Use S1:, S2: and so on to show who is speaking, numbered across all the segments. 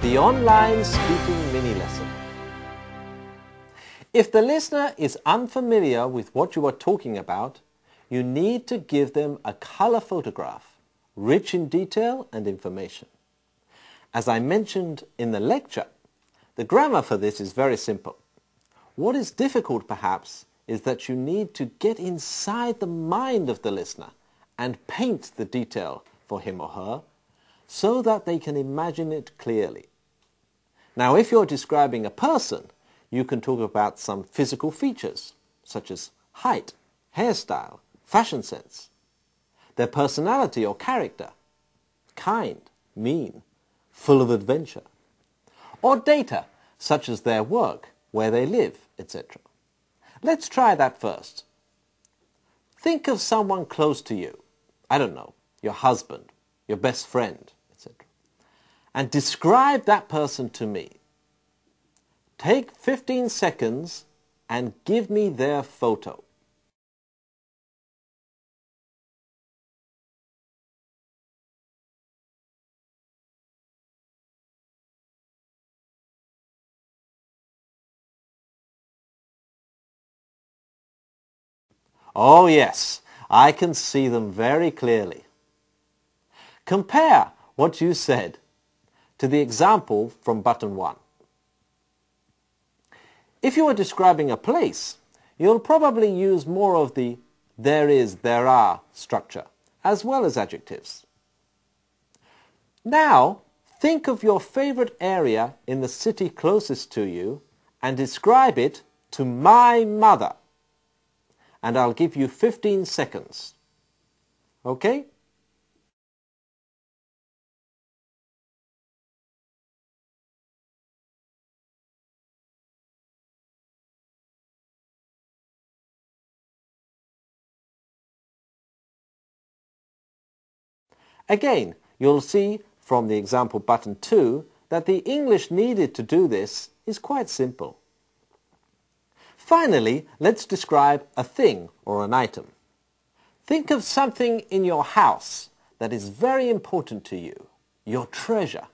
S1: the online speaking mini lesson. If the listener is unfamiliar with what you are talking about, you need to give them a color photograph, rich in detail and information. As I mentioned in the lecture, the grammar for this is very simple. What is difficult, perhaps, is that you need to get inside the mind of the listener and paint the detail for him or her so that they can imagine it clearly. Now, if you're describing a person, you can talk about some physical features, such as height, hairstyle, fashion sense, their personality or character, kind, mean, full of adventure, or data, such as their work, where they live, etc. Let's try that first. Think of someone close to you, I don't know, your husband, your best friend, etc. And describe that person to me. Take 15 seconds and give me their photo. Oh yes, I can see them very clearly. Compare what you said to the example from button 1. If you are describing a place, you'll probably use more of the there is, there are structure, as well as adjectives. Now, think of your favorite area in the city closest to you and describe it to my mother. And I'll give you 15 seconds. Okay? Again, you'll see from the example button 2 that the English needed to do this is quite simple. Finally, let's describe a thing or an item. Think of something in your house that is very important to you, your treasure.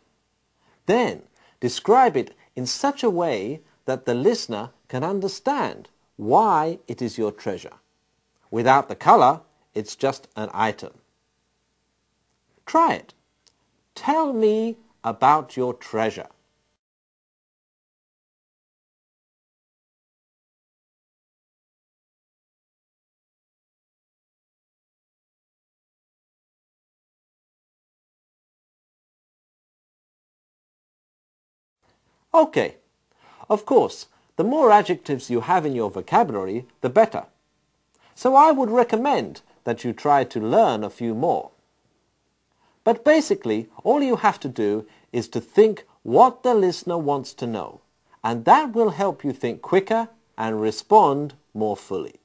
S1: Then, describe it in such a way that the listener can understand why it is your treasure. Without the color, it's just an item. Try it. Tell me about your treasure. Okay. Of course, the more adjectives you have in your vocabulary, the better. So I would recommend that you try to learn a few more. But basically, all you have to do is to think what the listener wants to know, and that will help you think quicker and respond more fully.